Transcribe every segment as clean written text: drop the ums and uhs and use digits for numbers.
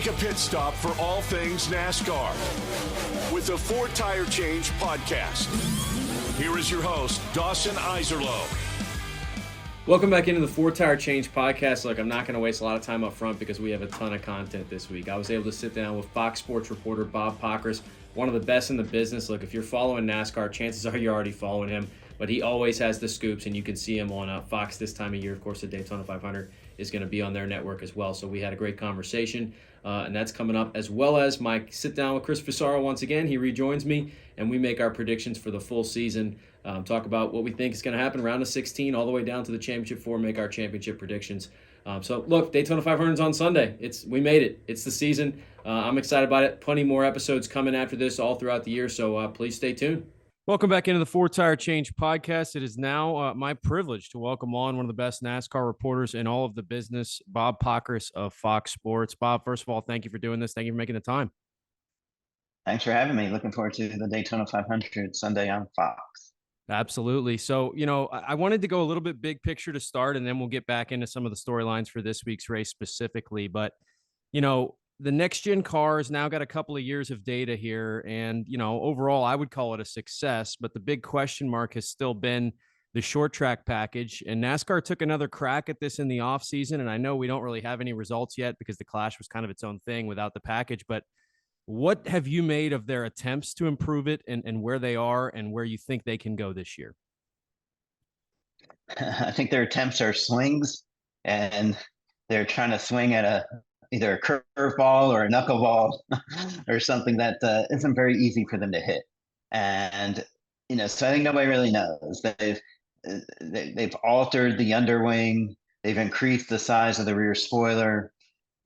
Take a pit stop for all things NASCAR with the Four Tire Change podcast. Here is your host, Dawson Iserloh. Welcome back into the Four Tire Change podcast. Look, I'm not going to waste a lot of time up front because we have a ton of content this week. I was able to sit down with Fox Sports reporter Bob Pockrass, one of the best in the business. Look, if you're following NASCAR, chances are you're already following him, but he always has the scoops, and you can see him on Fox this time of year. Of course, the Daytona 500 is going to be on their network as well. So we had a great conversation, and that's coming up, as well as my sit down with Chris Fusaro once again. He rejoins me, and we make our predictions for the full season. Talk about what we think is going to happen round of 16 all the way down to the championship 4, make our championship predictions. So look, Daytona 500 is on Sunday. We made it. It's the season. I'm excited about it. Plenty more episodes coming after this all throughout the year. So please stay tuned. Welcome back into the Four Tire Change podcast. It is now my privilege to welcome on one of the best NASCAR reporters in all of the business, Bob Pockrass of Fox Sports. Bob, first of all, thank you for doing this. Thank you for making the time. Thanks for having me. Looking forward to the Daytona 500 Sunday on Fox. Absolutely. So, I wanted to go a little bit big picture to start, and then we'll get back into some of the storylines for this week's race specifically. But, the next-gen car has now got a couple of years of data here, and, overall, I would call it a success. But the big question mark has still been the short track package. And NASCAR took another crack at this in the offseason, and I know we don't really have any results yet because the Clash was kind of its own thing without the package. But what have you made of their attempts to improve it and where they are and where you think they can go this year? I think their attempts are swings, and they're trying to swing at either a curveball or a knuckleball or something that isn't very easy for them to hit. And, so I think nobody really knows. They've altered the underwing. They've increased the size of the rear spoiler.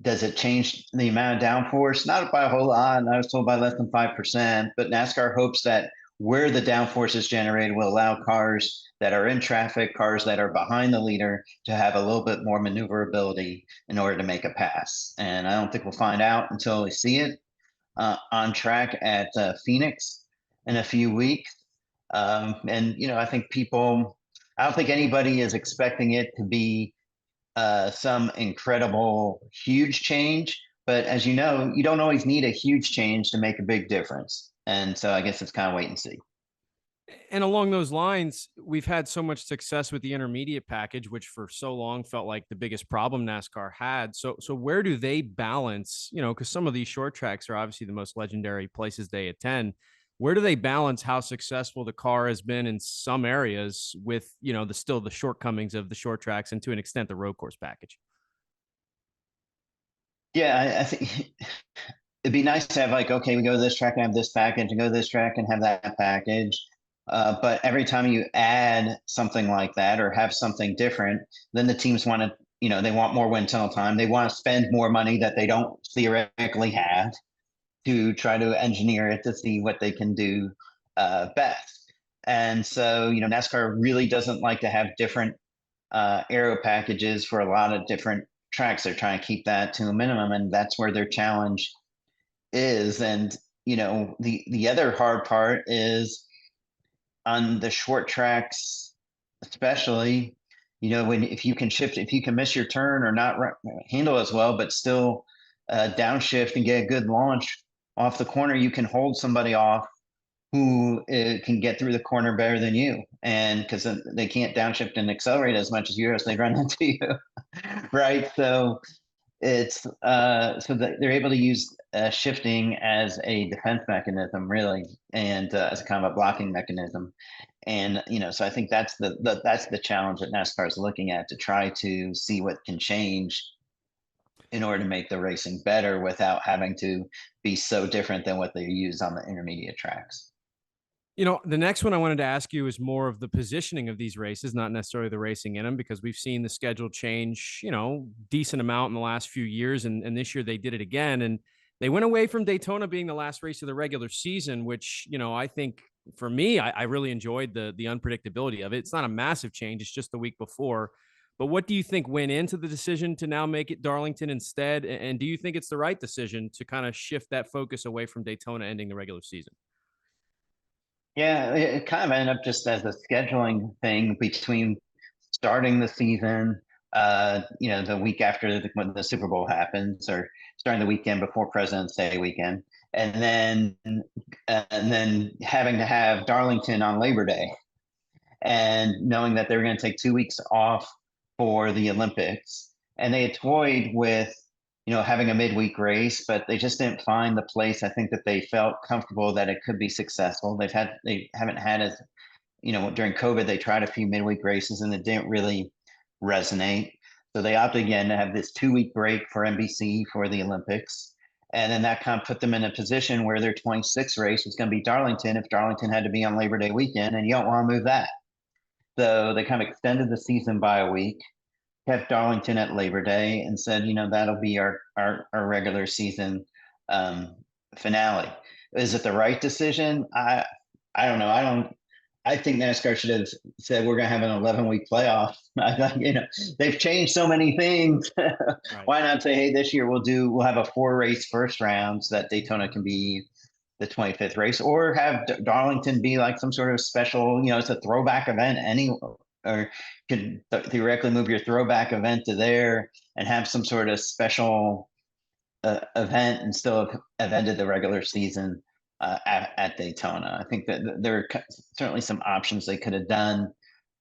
Does it change the amount of downforce? Not by a whole lot. I was told by less than 5%, but NASCAR hopes that where the downforce is generated will allow cars that are in traffic, cars that are behind the leader, to have a little bit more maneuverability in order to make a pass. And I don't think we'll find out until we see it on track at Phoenix in a few weeks. I don't think anybody is expecting it to be some incredible huge change, but as you know, you don't always need a huge change to make a big difference. And so I guess it's kind of wait and see. And along those lines, we've had so much success with the intermediate package, which for so long felt like the biggest problem NASCAR had. So where do they balance, because some of these short tracks are obviously the most legendary places they attend. Where do they balance how successful the car has been in some areas with, the shortcomings of the short tracks and to an extent the road course package? Yeah, I think it'd be nice to have okay, we go to this track and have this package, and go to this track and have that package. But every time you add something like that or have something different, then the teams want to, they want more wind tunnel time. They want to spend more money that they don't theoretically have to try to engineer it to see what they can do best. And so, NASCAR really doesn't like to have different aero packages for a lot of different tracks. They're trying to keep that to a minimum, and that's where their challenge is. And, the other hard part is on the short tracks, especially, if you can miss your turn or not handle as well, but still downshift and get a good launch off the corner, you can hold somebody off who can get through the corner better than you. And because they can't downshift and accelerate as much as you, as they run into you. Right. So it's they're able to use shifting as a defense mechanism, really, and as a kind of a blocking mechanism. And, so I think that's the challenge that NASCAR is looking at, to try to see what can change in order to make the racing better without having to be so different than what they use on the intermediate tracks. The next one I wanted to ask you is more of the positioning of these races, not necessarily the racing in them, because we've seen the schedule change, decent amount in the last few years. And this year they did it again. And they went away from Daytona being the last race of the regular season, which, I think for me, I really enjoyed the unpredictability of it. It's not a massive change. It's just the week before. But what do you think went into the decision to now make it Darlington instead? And do you think it's the right decision to kind of shift that focus away from Daytona ending the regular season? Yeah, it kind of ended up just as a scheduling thing between starting the season the week after when the Super Bowl happens, or starting the weekend before President's Day weekend, and then having to have Darlington on Labor Day, and knowing that they were going to take 2 weeks off for the Olympics, and they had toyed with having a midweek race, but they just didn't find the place. I think that they felt comfortable that it could be successful. They haven't had as during COVID, they tried a few midweek races and it didn't really resonate. So they opted again to have this 2 week break for NBC for the Olympics. And then that kind of put them in a position where their 26th race was going to be Darlington if Darlington had to be on Labor Day weekend, and you don't want to move that. So they kind of extended the season by a week, kept Darlington at Labor Day, and said, that'll be our regular season finale. Is it the right decision? I don't know. I think NASCAR should have said we're going to have an 11-week playoff. They've changed so many things. Right. Why not say, hey, this year we'll have a 4-race first round so that Daytona can be the 25th race, or have Darlington be like some sort of special, it's a throwback event or could theoretically move your throwback event to there and have some sort of special event and still have ended the regular season at Daytona. I think that there are certainly some options they could have done,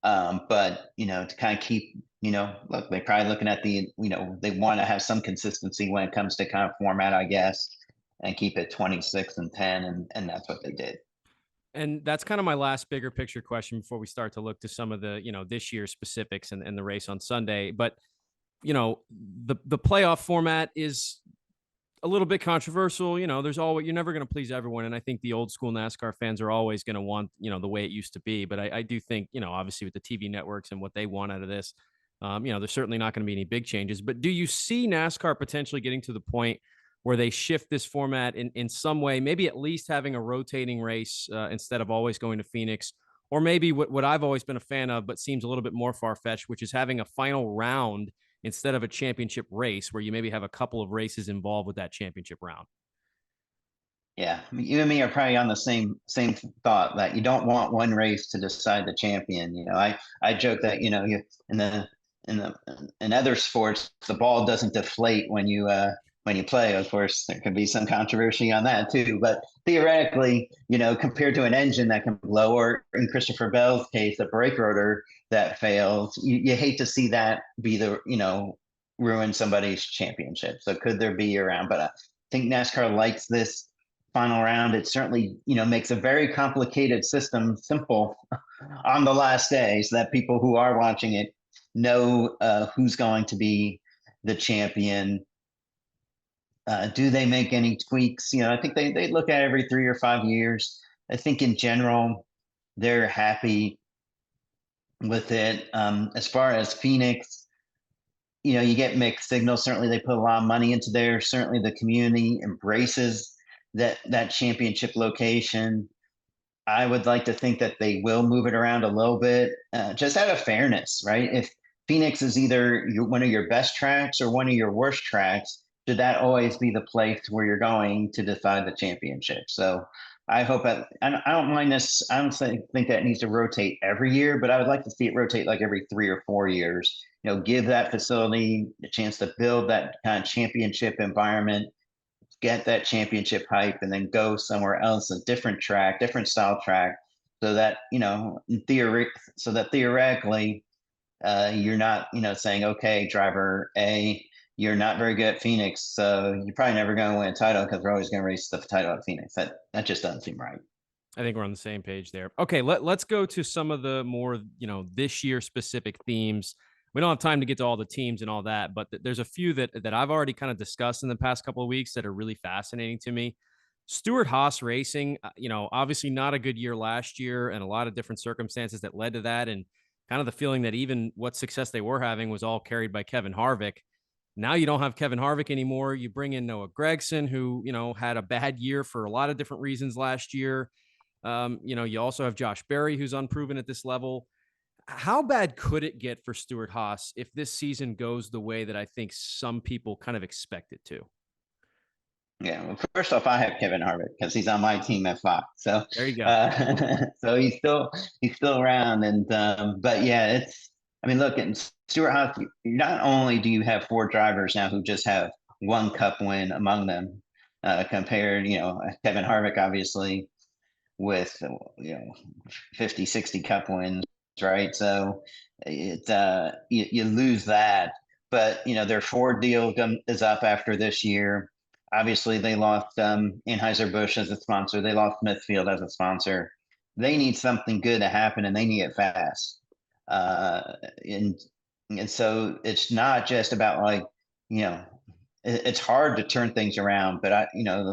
but to kind of keep, look, they're probably looking at they want to have some consistency when it comes to kind of format, I guess, and keep it 26 and 10, and that's what they did. And that's kind of my last bigger picture question before we start to look to some of the, this year's specifics and the race on Sunday. But, the playoff format is a little bit controversial. You're never going to please everyone. And I think the old school NASCAR fans are always going to want, the way it used to be. But I do think, obviously with the TV networks and what they want out of this, there's certainly not going to be any big changes. But do you see NASCAR potentially getting to the point where they shift this format in some way, maybe at least having a rotating race instead of always going to Phoenix, or maybe what I've always been a fan of, but seems a little bit more far-fetched, which is having a final round instead of a championship race where you maybe have a couple of races involved with that championship round? Yeah, you and me are probably on the same thought, that you don't want one race to decide the champion. I joke that you in other sports the ball doesn't deflate when you play. Of course, there could be some controversy on that too, but theoretically, compared to an engine that can blow, or in Christopher Bell's case, a brake rotor that fails, you hate to see that be ruin somebody's championship. So could there be around? But I think NASCAR likes this final round. It certainly, makes a very complicated system simple on the last day, so that people who are watching it know who's going to be the champion. Do they make any tweaks? I think they look at it every 3 or 5 years. I think in general, they're happy with it. As far as Phoenix, you get mixed signals. Certainly they put a lot of money into there. Certainly the community embraces that championship location. I would like to think that they will move it around a little bit, just out of fairness, right? If Phoenix is either one of your best tracks or one of your worst tracks, should that always be the place where you're going to decide the championship? So I hope that, I don't mind this. I don't think that needs to rotate every year, but I would like to see it rotate like every 3 or 4 years. Give that facility a chance to build that kind of championship environment, get that championship hype, and then go somewhere else, a different track, different style track, so that theoretically you're not saying, okay, driver A, you're not very good at Phoenix, so you're probably never going to win a title because we're always going to race the title at Phoenix. That just doesn't seem right. I think we're on the same page there. Okay, let's go to some of the more, this year specific themes. We don't have time to get to all the teams and all that, but there's a few that I've already kind of discussed in the past couple of weeks that are really fascinating to me. Stewart-Haas Racing, obviously not a good year last year, and a lot of different circumstances that led to that, and kind of the feeling that even what success they were having was all carried by Kevin Harvick. Now you don't have Kevin Harvick anymore. You bring in Noah Gragson, who, had a bad year for a lot of different reasons last year. You also have Josh Berry, who's unproven at this level. How bad could it get for Stewart-Haas if this season goes the way that I think some people kind of expect it to? Yeah, well, first off, I have Kevin Harvick because he's on my team at Fox. So there you go. So he's still around, and but yeah, I mean, look, and Stuart Haas, not only do you have 4 drivers now who just have 1 cup win among them, compared, Kevin Harvick, obviously, with, 50, 60 cup wins, right? So you lose that. But, their Ford deal is up after this year. Obviously, they lost Anheuser-Busch as a sponsor. They lost Smithfield as a sponsor. They need something good to happen, and they need it fast. Uh, and and so it's not just about like, it's hard to turn things around. But I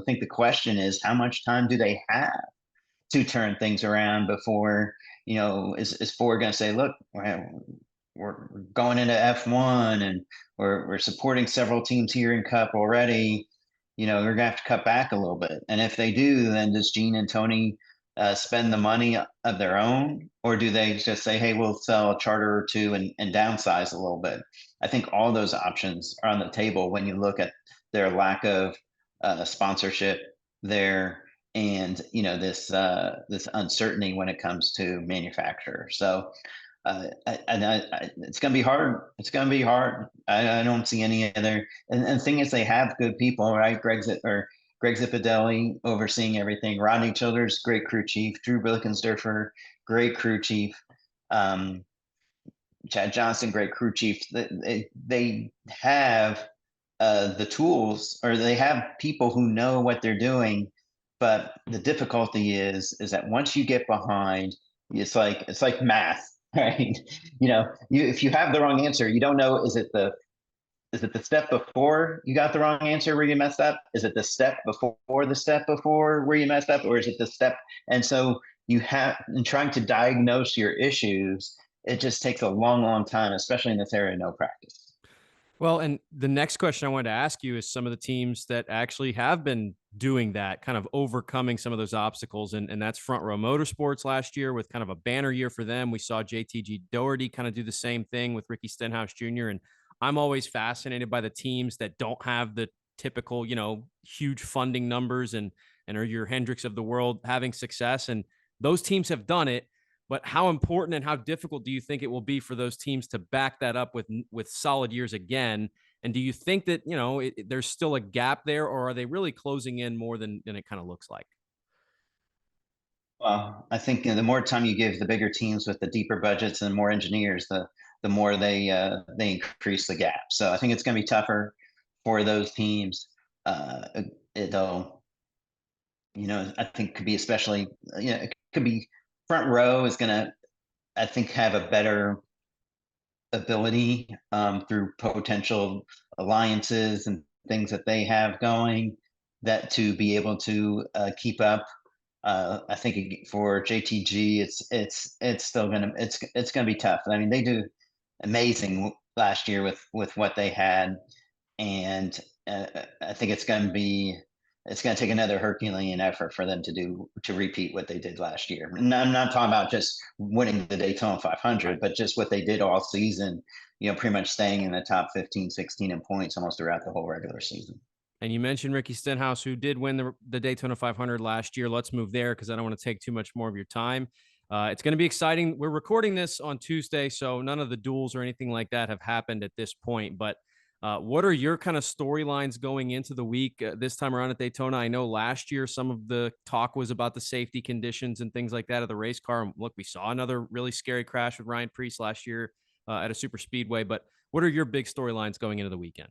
think the question is, how much time do they have to turn things around before, is Ford going to say, look, we're going into F1 and we're supporting several teams here in Cup already. We're going to have to cut back a little bit. And if they do, then does Gene and Tony spend the money of their own, or do they just say, hey, we'll sell a charter or two and downsize a little bit? I think all those options are on the table when you look at their lack of sponsorship there, and this uncertainty when it comes to manufacturer. So it's going to be hard. It's going to be hard. I don't see any other. And the thing is, they have good people, right? Greg Zipadelli overseeing everything. Rodney Childers, great crew chief. Drew Billickensdorfer, great crew chief. Chad Johnson, great crew chief. They have the tools, or they have people who know what they're doing. But the difficulty is that once you get behind, it's like math, right? If you have the wrong answer, you don't know, is it the step before you got the wrong answer where you messed up? Is it the step before where you messed up, or is it the step? And so in trying to diagnose your issues, it just takes a long, long time, especially in this area, no practice. Well, and the next question I wanted to ask you is some of the teams that actually have been doing that, kind of overcoming some of those obstacles. And that's Front Row Motorsports last year with kind of a banner year for them. We saw JTG Doherty kind of do the same thing with Ricky Stenhouse Jr. And I'm always fascinated by the teams that don't have the typical, huge funding numbers and are your Hendricks of the world having success. And those teams have done it. But how important and how difficult do you think it will be for those teams to back that up with solid years again? And do you think that, there's still a gap there, or are they really closing in more than it kind of looks like? Well, I think the more time you give the bigger teams with the deeper budgets and more engineers, the more they increase the gap. So I think it's going to be tougher for those teams. It'll, I think could be especially, it could be Front Row is going to, I think, have a better ability through potential alliances and things that they have going, that to be able to keep up. I think for JTG, it's still gonna be tough. I mean, they do amazing last year with what they had, and I think it's gonna take another Herculean effort for them to repeat what they did last year. And I'm not talking about just winning the Daytona 500, but just what they did all season. Pretty much staying in the top 15, 16 in points almost throughout the whole regular season. And you mentioned Ricky Stenhouse, who did win the Daytona 500 last year. Let's move there because I don't want to take too much more of your time. It's going to be exciting. We're recording this on Tuesday, so none of the duels or anything like that have happened at this point. But what are your kind of storylines going into the week this time around at Daytona? I know last year some of the talk was about the safety conditions and things like that of the race car. And look, we saw another really scary crash with Ryan Preece last year at a super speedway. But what are your big storylines going into the weekend?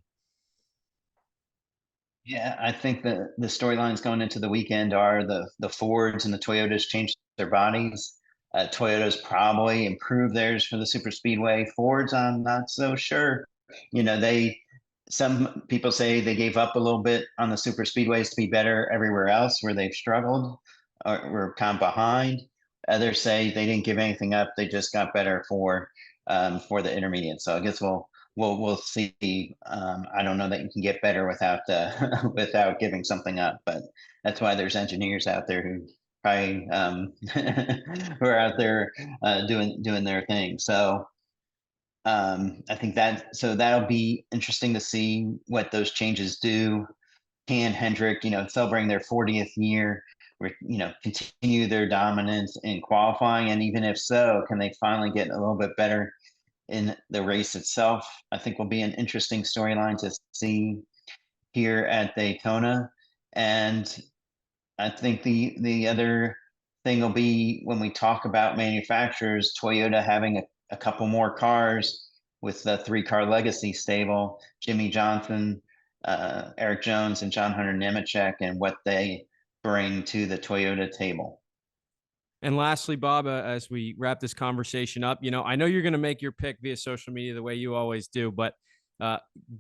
Yeah, I think the storylines going into the weekend are the Fords and the Toyotas changed their bodies. Toyotas probably improved theirs for the super speedway. Fords, I'm not so sure. Some people say they gave up a little bit on the super speedways to be better everywhere else where they've struggled or were kind of behind. Others say they didn't give anything up; they just got better for the intermediate. So I guess we'll see. I don't know that you can get better without without giving something up, but that's why there's engineers out there who probably who are out there doing their thing. So I think that'll be interesting to see what those changes do. Can Hendrick, celebrating their 40th year, continue their dominance in qualifying, and even if so, can they finally get a little bit better in the race itself, I think will be an interesting storyline to see here at Daytona. And I think the other thing will be when we talk about manufacturers, Toyota having a couple more cars with the 3-car legacy stable, Jimmy Johnson, Eric Jones, and John Hunter Nemechek, and what they bring to the Toyota table. And lastly, Bob, as we wrap this conversation up, I know you're going to make your pick via social media the way you always do, but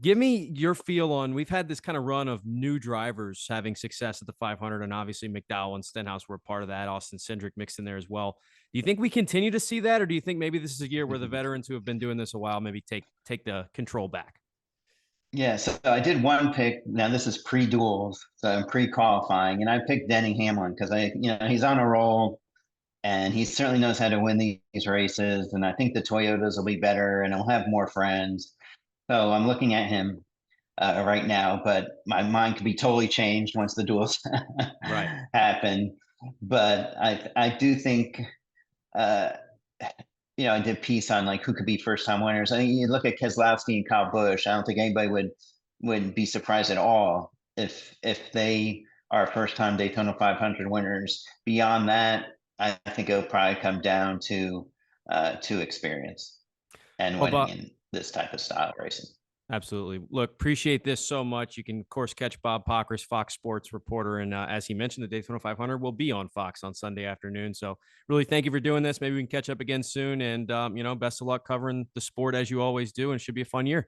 give me your feel on, we've had this kind of run of new drivers having success at the 500, and obviously McDowell and Stenhouse were a part of that. Austin Cindric mixed in there as well. Do you think we continue to see that, or do you think maybe this is a year where the veterans who have been doing this a while maybe take the control back? Yeah, so I did one pick. Now this is pre-duels, so I'm pre-qualifying, and I picked Denny Hamlin because he's on a roll, and he certainly knows how to win these races. And I think the Toyotas will be better, and he'll have more friends. So I'm looking at him right now, but my mind could be totally changed once the duels Right. happen. But I do think, I did a piece on like who could be first time winners. I mean, you look at Keselowski and Kyle Busch. I don't think anybody would be surprised at all if they are first time Daytona 500 winners. Beyond that, I think it'll probably come down to experience and winning in this type of style of racing. Absolutely. Look, appreciate this so much. You can, of course, catch Bob Pockrass, Fox Sports reporter. And as he mentioned, the Daytona 500 will be on Fox on Sunday afternoon. So really thank you for doing this. Maybe we can catch up again soon. And, best of luck covering the sport as you always do. And it should be a fun year.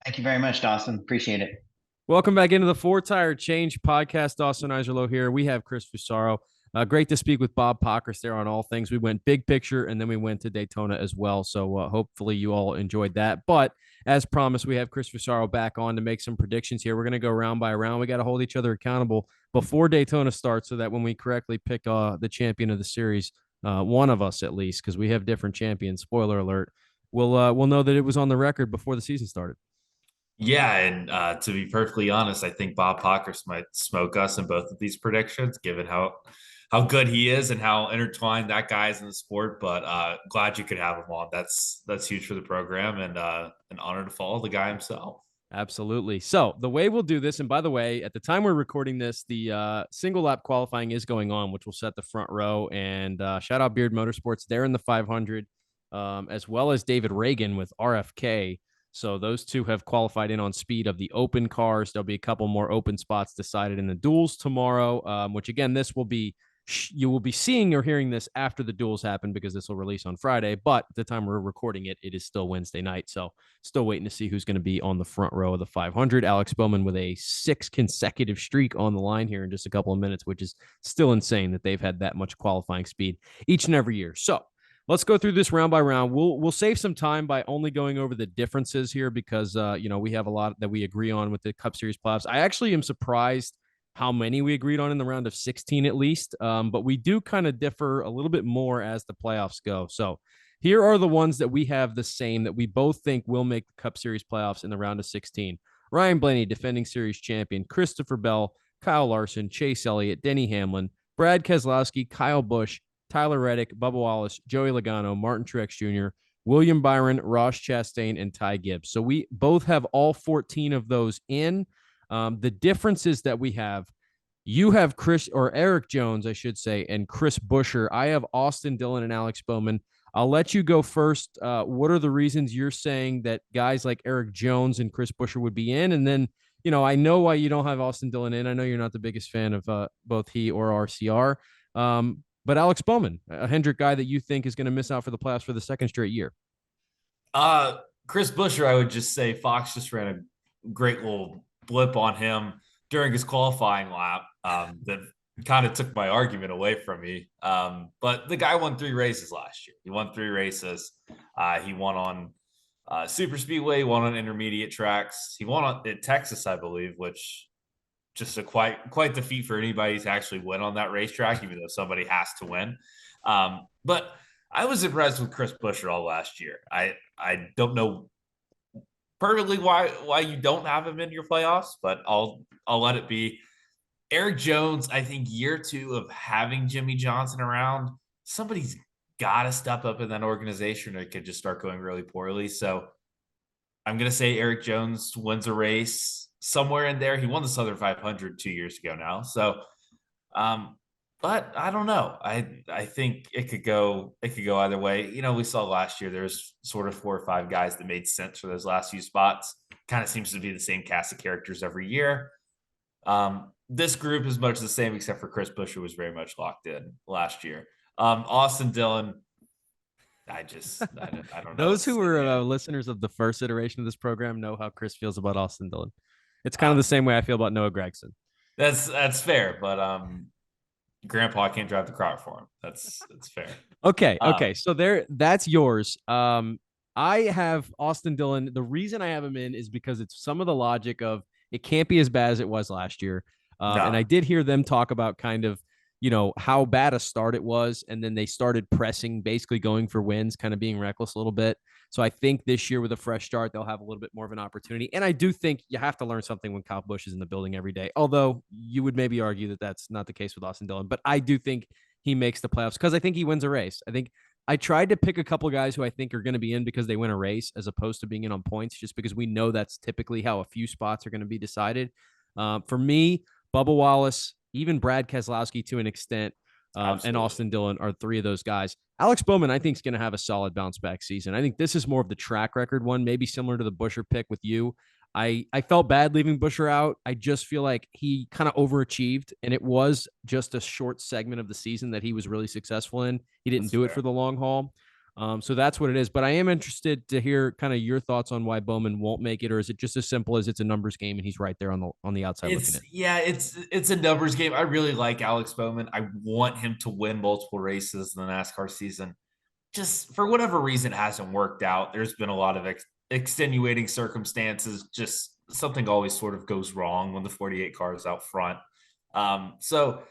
Thank you very much, Dawson. Appreciate it. Welcome back into the Four Tire Change podcast. Dawson Iserloh here. We have Chris Fusaro. Great to speak with Bob Pockrass there on all things. We went big picture, and then we went to Daytona as well. So hopefully you all enjoyed that. But as promised, we have Chris Fusaro back on to make some predictions here. We're going to go round by round. We got to hold each other accountable before Daytona starts so that when we correctly pick the champion of the series, one of us at least, because we have different champions, spoiler alert, we'll know that it was on the record before the season started. Yeah, and to be perfectly honest, I think Bob Pockrass might smoke us in both of these predictions, given how good he is and how intertwined that guy is in the sport. But glad you could have him on. That's huge for the program, and an honor to follow the guy himself. Absolutely. So the way we'll do this, and by the way, at the time we're recording this, the single lap qualifying is going on, which will set the front row. And shout out Beard Motorsports. They're in the 500, as well as David Reagan with RFK. So those two have qualified in on speed of the open cars. There'll be a couple more open spots decided in the duels tomorrow, which again, you will be seeing or hearing this after the duels happen because this will release on Friday. But at the time we're recording it, it is still Wednesday night. So still waiting to see who's going to be on the front row of the 500. Alex Bowman with a 6 consecutive streak on the line here in just a couple of minutes, which is still insane that they've had that much qualifying speed each and every year. So let's go through this round by round. We'll save some time by only going over the differences here because, we have a lot that we agree on with the Cup Series playoffs. I actually am surprised how many we agreed on in the round of 16 at least, but we do kind of differ a little bit more as the playoffs go. So here are the ones that we have the same that we both think will make the Cup Series playoffs in the round of 16. Ryan Blaney, defending series champion, Christopher Bell, Kyle Larson, Chase Elliott, Denny Hamlin, Brad Keselowski, Kyle Busch, Tyler Reddick, Bubba Wallace, Joey Logano, Martin Truex Jr., William Byron, Ross Chastain, and Ty Gibbs. So we both have all 14 of those in. The differences that we have, you have Eric Jones, I should say, and Chris Buescher. I have Austin Dillon and Alex Bowman. I'll let you go first. What are the reasons you're saying that guys like Eric Jones and Chris Buescher would be in? And then, I know why you don't have Austin Dillon in. I know you're not the biggest fan of both he or RCR. But Alex Bowman, a Hendrick guy that you think is going to miss out for the playoffs for the second straight year. Chris Buescher, I would just say Fox just ran a great little blip on him during his qualifying lap that kind of took my argument away from me. But the guy won 3 races last year. He won 3 races. He won on super speedway, he won on intermediate tracks. He won at Texas, I believe, which just a quite the feat for anybody to actually win on that racetrack, even though somebody has to win. But I was impressed with Chris Buescher all last year. I don't know perfectly why you don't have him in your playoffs, but I'll let it be. Eric Jones, I think year 2 of having Jimmy Johnson around, somebody's got to step up in that organization or it could just start going really poorly. So I'm going to say Eric Jones wins a race somewhere in there. He won the Southern 500 2 years ago now. So, but I don't know. I think it could go either way. You know, we saw last year there's sort of 4 or 5 guys that made sense for those last few spots. Kind of seems to be the same cast of characters every year. This group is much the same, except for Chris Buescher was very much locked in last year. Austin Dillon, I don't know. Those who were listeners of the first iteration of this program know how Chris feels about Austin Dillon. It's kind of the same way I feel about Noah Gragson. That's fair, but Grandpa can't drive the car for him. That's fair. Okay. So that's yours. I have Austin Dillon. The reason I have him in is because it's some of the logic of it can't be as bad as it was last year. No. And I did hear them talk about kind of, how bad a start it was. And then they started pressing, basically going for wins, kind of being reckless a little bit. So I think this year with a fresh start, they'll have a little bit more of an opportunity. And I do think you have to learn something when Kyle Busch is in the building every day. Although you would maybe argue that that's not the case with Austin Dillon. But I do think he makes the playoffs because I think he wins a race. I think I tried to pick a couple of guys who I think are going to be in because they win a race as opposed to being in on points, just because we know that's typically how a few spots are going to be decided. For me, Bubba Wallace, even Brad Keselowski to an extent, and Austin Dillon are 3 of those guys. Alex Bowman, I think, is going to have a solid bounce back season. I think this is more of the track record one, maybe similar to the Buescher pick with you. I felt bad leaving Buescher out. I just feel like he kind of overachieved, and it was just a short segment of the season that he was really successful in. He didn't do it for the long haul. So that's what it is. But I am interested to hear kind of your thoughts on why Bowman won't make it, or is it just as simple as it's a numbers game and he's right there on the outside looking in? Yeah, it's a numbers game. I really like Alex Bowman. I want him to win multiple races in the NASCAR season. Just for whatever reason, it hasn't worked out. There's been a lot of extenuating circumstances. Just something always sort of goes wrong when the 48 car is out front. So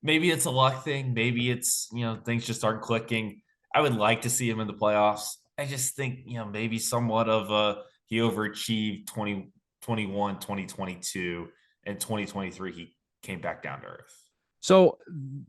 maybe it's a luck thing. Maybe it's, things just aren't clicking. I would like to see him in the playoffs. I just think, maybe somewhat of he overachieved 2021, 2022, and 2023. He came back down to earth. So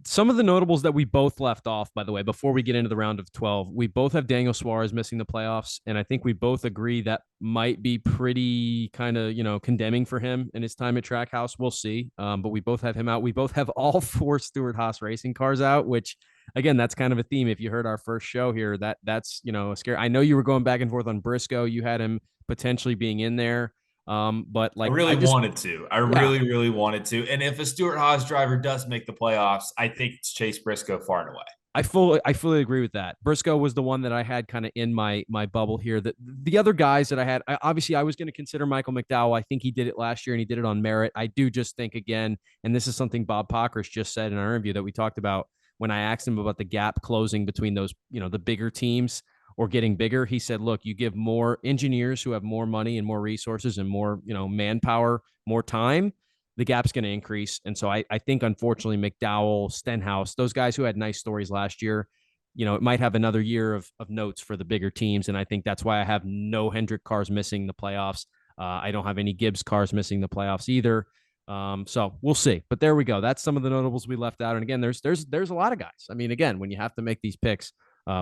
some of the notables that we both left off, by the way, before we get into the round of 12, we both have Daniel Suarez missing the playoffs. And I think we both agree that might be pretty kind of, condemning for him in his time at Trackhouse. We'll see. But we both have him out. We both have all 4 Stewart-Haas racing cars out, which, again, that's kind of a theme. If you heard our first show here, that's, scary. I know you were going back and forth on Briscoe. You had him potentially being in there. But like I really wanted to. Really wanted to. And if a Stewart-Haas driver does make the playoffs, I think it's Chase Briscoe far and away. I fully agree with that. Briscoe was the one that I had kind of in my bubble here. The other guys that I had, obviously I was going to consider Michael McDowell. I think he did it last year and he did it on merit. I do just think, again, and this is something Bob Pockrass just said in our interview that we talked about when I asked him about the gap closing between those, the bigger teams or getting bigger. He said, look, you give more engineers who have more money and more resources and more, manpower, more time, the gap's going to increase. And so I think, unfortunately, McDowell, Stenhouse, those guys who had nice stories last year, it might have another year of notes for the bigger teams. And I think that's why I have no Hendrick cars missing the playoffs. I don't have any Gibbs cars missing the playoffs either. So we'll see. But there we go. That's some of the notables we left out. And again, there's a lot of guys. I mean, again, when you have to make these picks,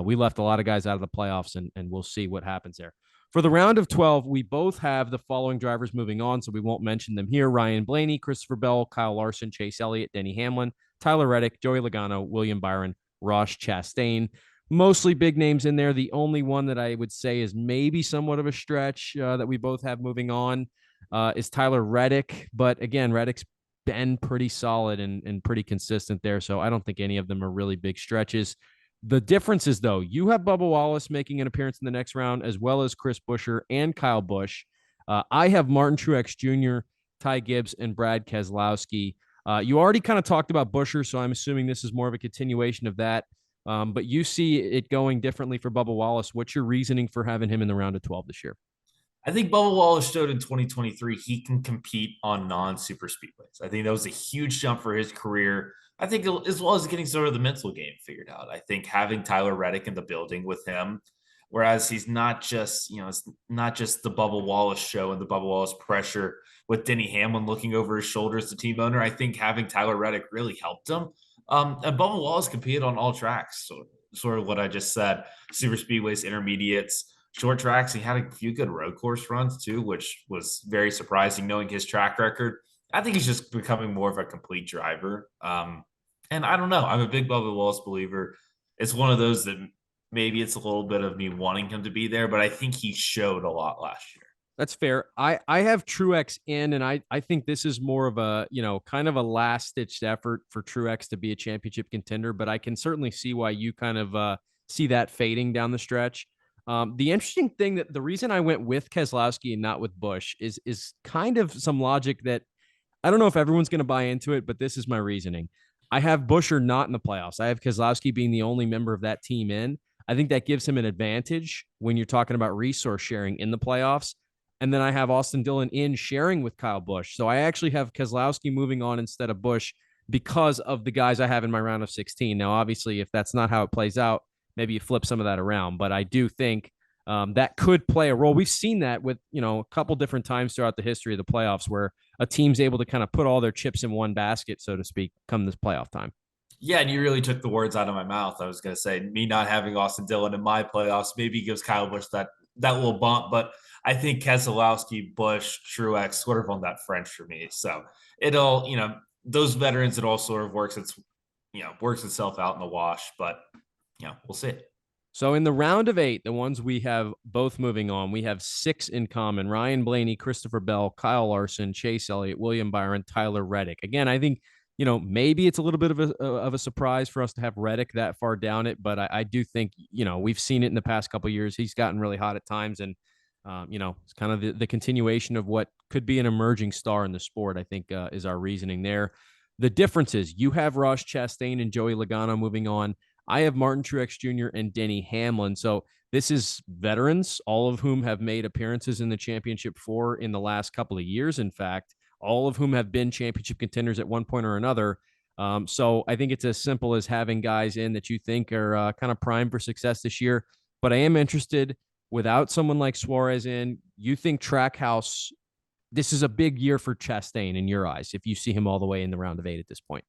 we left a lot of guys out of the playoffs, and we'll see what happens there. For the round of 12, we both have the following drivers moving on, so we won't mention them here. Ryan Blaney, Christopher Bell, Kyle Larson, Chase Elliott, Denny Hamlin, Tyler Reddick, Joey Logano, William Byron, Ross Chastain. Mostly big names in there. The only one that I would say is maybe somewhat of a stretch that we both have moving on is Tyler Reddick. But again, Reddick's been pretty solid and pretty consistent there, so I don't think any of them are really big stretches. The difference is, though, you have Bubba Wallace making an appearance in the next round, as well as Chris Buescher and Kyle Busch. I have Martin Truex Jr., Ty Gibbs, and Brad Keselowski. You already kind of talked about Buescher, so I'm assuming this is more of a continuation of that. But you see it going differently for Bubba Wallace. What's your reasoning for having him in the round of 12 this year? I think Bubba Wallace showed in 2023 he can compete on non-super speedways. I think that was a huge jump for his career. I think as well as getting sort of the mental game figured out. I think having Tyler Reddick in the building with him, whereas he's not just, it's not just the Bubba Wallace show and the Bubba Wallace pressure with Denny Hamlin looking over his shoulder as the team owner. I think having Tyler Reddick really helped him. And Bubba Wallace competed on all tracks. So sort of what I just said, super speedways, intermediates, short tracks. He had a few good road course runs too, which was very surprising knowing his track record. I think he's just becoming more of a complete driver. And I don't know. I'm a big Bubba Wallace believer. It's one of those that maybe it's a little bit of me wanting him to be there, but I think he showed a lot last year. That's fair. I have Truex in, and I think this is more of a, kind of a last ditched effort for Truex to be a championship contender, but I can certainly see why you kind of see that fading down the stretch. The interesting thing that the reason I went with Keselowski and not with Busch is kind of some logic that I don't know if everyone's going to buy into it, but this is my reasoning. I have Buescher not in the playoffs. I have Keselowski being the only member of that team in. I think that gives him an advantage when you're talking about resource sharing in the playoffs. And then I have Austin Dillon in sharing with Kyle Busch. So I actually have Keselowski moving on instead of Busch because of the guys I have in my round of 16. Now, obviously, if that's not how it plays out, maybe you flip some of that around. But I do think that could play a role. We've seen that with, a couple different times throughout the history of the playoffs where a team's able to kind of put all their chips in one basket, so to speak, come this playoff time. Yeah, and you really took the words out of my mouth. I was going to say me not having Austin Dillon in my playoffs maybe gives Kyle Busch that little bump, but I think Keselowski, Busch, Truex sort of on that French for me. So it'll, those veterans, it all sort of works itself out in the wash, but we'll see. So in the round of 8, the ones we have both moving on, we have 6 in common: Ryan Blaney, Christopher Bell, Kyle Larson, Chase Elliott, William Byron, Tyler Reddick. Again, I think, maybe it's a little bit of a surprise for us to have Reddick that far down it, but I do think, we've seen it in the past couple of years. He's gotten really hot at times, and it's kind of the continuation of what could be an emerging star in the sport, I think, is our reasoning there. The difference is you have Ross Chastain and Joey Logano moving on. I have Martin Truex Jr. and Denny Hamlin. So this is veterans, all of whom have made appearances in the championship four in the last couple of years, in fact, all of whom have been championship contenders at one point or another. So I think it's as simple as having guys in that you think are kind of primed for success this year. But I am interested, without someone like Suarez in, you think Trackhouse, this is a big year for Chastain in your eyes, if you see him all the way in the round of 8 at this point.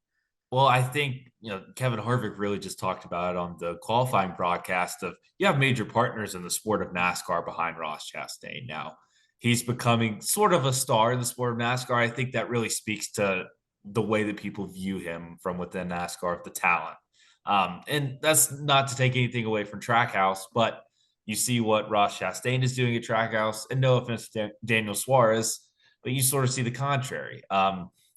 Well, I think, Kevin Harvick really just talked about it on the qualifying broadcast of you have major partners in the sport of NASCAR behind Ross Chastain. Now, he's becoming sort of a star in the sport of NASCAR. I think that really speaks to the way that people view him from within NASCAR, the talent. And that's not to take anything away from Trackhouse, but you see what Ross Chastain is doing at Trackhouse, and no offense to Daniel Suarez, but you sort of see the contrary.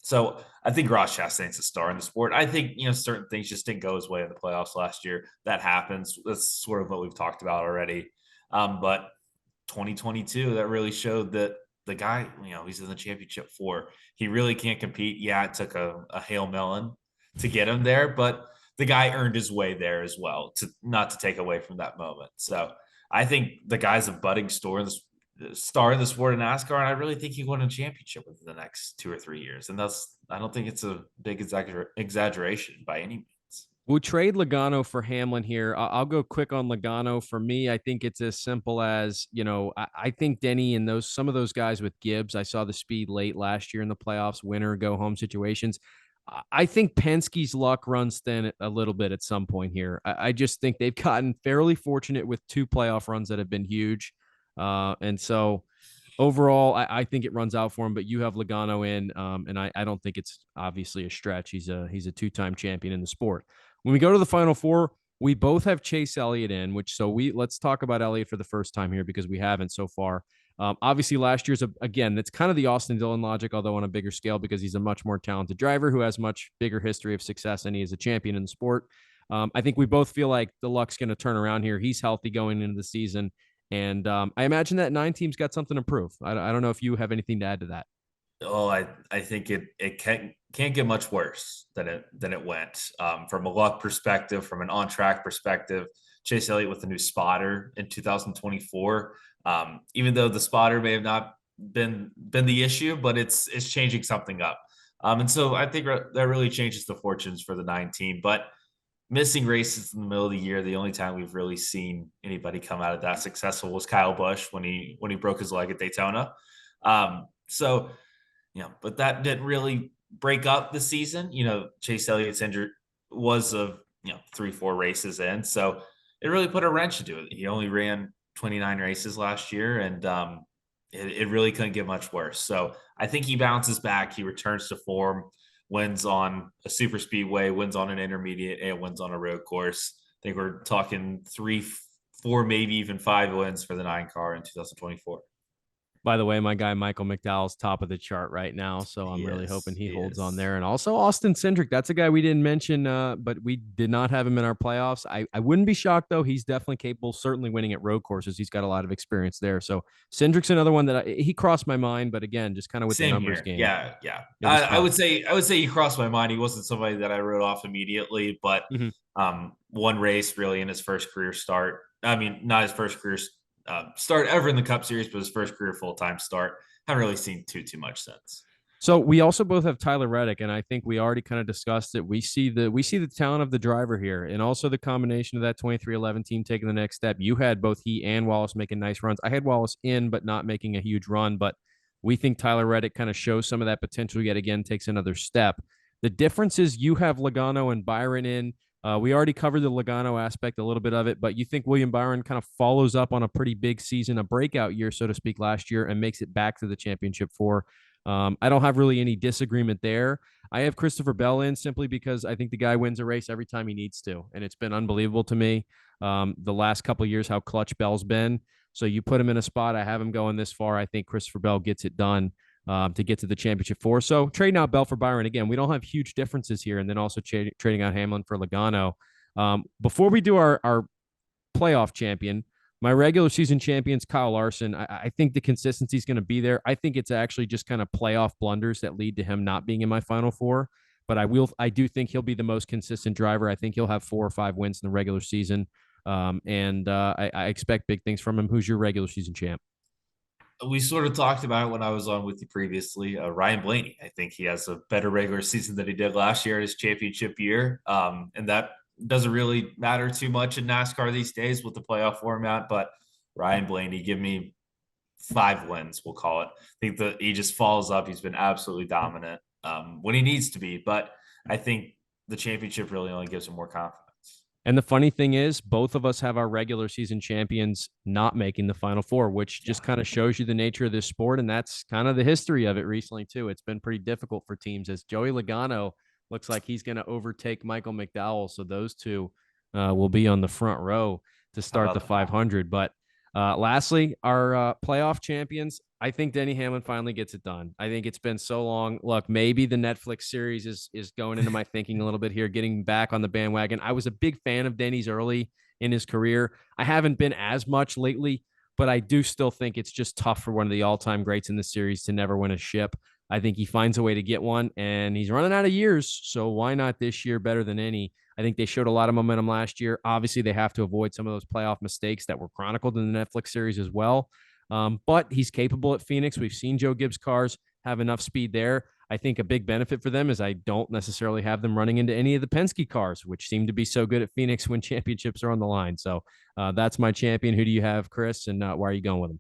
So I think Ross Chastain's a star in the sport. I think, certain things just didn't go his way in the playoffs last year. That happens. That's sort of what we've talked about already. But 2022, that really showed that the guy, he's in the championship four. He really can't compete. Yeah, it took a Hail Melon to get him there, but the guy earned his way there as well, not to take away from that moment. So I think the guy's a budding star in the sport of NASCAR, and I really think he won a championship within the next 2 or 3 years. And I don't think it's a big exaggeration by any means. We'll trade Logano for Hamlin here. I'll go quick on Logano. For me, I think it's as simple as, I think Denny and some of those guys with Gibbs, I saw the speed late last year in the playoffs, winner, go home situations. I think Penske's luck runs thin a little bit at some point here. I just think they've gotten fairly fortunate with 2 playoff runs that have been huge. And so overall, I think it runs out for him, but you have Logano in, and I don't think it's obviously a stretch. He's a 2-time champion in the sport. When we go to the final 4, we both have Chase Elliott in, let's talk about Elliott for the first time here because we haven't so far. Obviously last year's, again, that's kind of the Austin Dillon logic, although on a bigger scale because he's a much more talented driver who has much bigger history of success and he is a champion in the sport. I think we both feel like the luck's going to turn around here. He's healthy going into the season. And I imagine that 9 teams got something to prove. I don't know if you have anything to add to that. Oh, I think it can't get much worse than it went. From a luck perspective, from an on-track perspective, Chase Elliott with a new spotter in 2024. Even though the spotter may have not been the issue, but it's changing something up. And so I think that really changes the fortunes for the 9 team. But missing races in the middle of the year, the only time we've really seen anybody come out of that successful was Kyle Busch when he broke his leg at Daytona. But that didn't really break up the season. Chase Elliott's injury was a 3-4 races in. So it really put a wrench into it. He only ran 29 races last year, and it really couldn't get much worse. So I think he bounces back. He returns to form, wins on a super speedway, wins on an intermediate, and wins on a road course. I think we're talking 3, 4, maybe even 5 wins for the 9 car in 2024. By the way, my guy Michael McDowell's top of the chart right now, so I'm really hoping he holds on there. And also Austin Cindric, that's a guy we didn't mention, but we did not have him in our playoffs. I wouldn't be shocked, though. He's definitely capable, certainly winning at road courses. He's got a lot of experience there. So Cindric's another one that he crossed my mind, but again, just kind of with the numbers game. Yeah. I would say he crossed my mind. He wasn't somebody that I wrote off immediately, but one race really in his first career start. I mean, not his first career start ever in the Cup Series, but his first career full-time start. Haven't really seen too much since. So we also both have Tyler Reddick, and I think we already kind of discussed it. We see the talent of the driver here, and also the combination of that 23-11 team taking the next step. You had both he and Wallace making nice runs. I had Wallace in, but not making a huge run. But we think Tyler Reddick kind of shows some of that potential yet again, takes another step. The difference is you have Logano and Byron in. We already covered the Logano aspect, a little bit of it, but you think William Byron kind of follows up on a pretty big season, a breakout year, so to speak, last year, and makes it back to the championship four. I don't have really any disagreement there. I have Christopher Bell in simply because I think the guy wins a race every time he needs to, and it's been unbelievable to me the last couple of years how clutch Bell's been. So you put him in a spot, I have him going this far. I think Christopher Bell gets it done to get to the championship four. So trading out Bell for Byron, again, we don't have huge differences here, and then also trading out Hamlin for Logano. Before we do our playoff champion, my regular season champion's Kyle Larson. I think the consistency is going to be there. I think it's actually just kind of playoff blunders that lead to him not being in my final four. But I do think he'll be the most consistent driver. I think he'll have 4 or 5 wins in the regular season. I expect big things from him. Who's your regular season champ? We sort of talked about it when I was on with you previously. Ryan Blaney. I think he has a better regular season than he did last year in his championship year. And that doesn't really matter too much in NASCAR these days with the playoff format. But Ryan Blaney, give me 5 wins, we'll call it. I think that he just falls up. He's been absolutely dominant when he needs to be. But I think the championship really only gives him more confidence. And the funny thing is, both of us have our regular season champions not making the Final Four, which just kind of shows you the nature of this sport. And that's kind of the history of it recently, too. It's been pretty difficult for teams as Joey Logano looks like he's going to overtake Michael McDowell. So those two will be on the front row to start the 500. But lastly, our playoff champions, I think Denny Hamlin finally gets it done. I think it's been so long. Look, maybe the Netflix series is going into my thinking a little bit here, getting back on the bandwagon. I was a big fan of Denny's early in his career. I haven't been as much lately, but I do still think it's just tough for one of the all-time greats in the series to never win a ship. I think he finds a way to get one, and he's running out of years, so why not this year better than any? I think they showed a lot of momentum last year. Obviously, they have to avoid some of those playoff mistakes that were chronicled in the Netflix series as well. But he's capable at Phoenix. We've seen Joe Gibbs cars have enough speed there. I think a big benefit for them is I don't necessarily have them running into any of the Penske cars, which seem to be so good at Phoenix when championships are on the line. So that's my champion. Who do you have, Chris? And why are you going with him?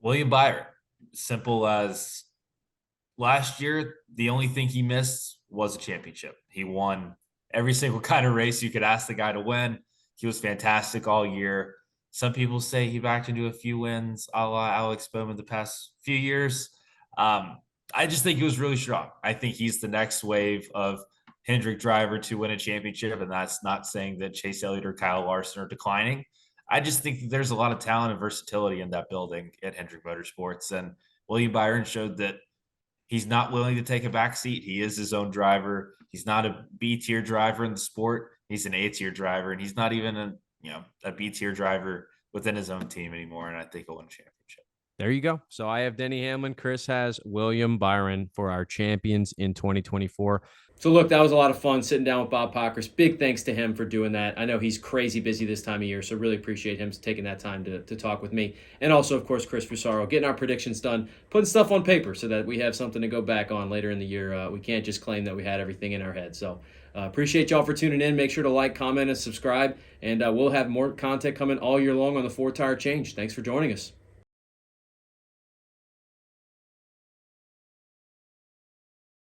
William Byron. Simple as last year, the only thing he missed was a championship. He won every single kind of race you could ask the guy to win. He was fantastic all year. Some people say he backed into a few wins a la Alex Bowman the past few years. I just think he was really strong. I think he's the next wave of Hendrick driver to win a championship, and that's not saying that Chase Elliott or Kyle Larson are declining. I just think that there's a lot of talent and versatility in that building at Hendrick Motorsports, and William Byron showed that he's not willing to take a back seat. He is his own driver. He's not a B-tier driver in the sport. He's an A-tier driver, and he's not even a B-tier driver within his own team anymore, and I think he'll win a championship. There you go. So I have Denny Hamlin. Chris has William Byron for our champions in 2024. So look, that was a lot of fun sitting down with Bob Pockrass. Big thanks to him for doing that. I know he's crazy busy this time of year, so really appreciate him taking that time to talk with me. And also, of course, Chris Fusaro, getting our predictions done, putting stuff on paper so that we have something to go back on later in the year. We can't just claim that we had everything in our head. So appreciate y'all for tuning in. Make sure to like, comment, and subscribe. And we'll have more content coming all year long on the 4-Tire Change. Thanks for joining us.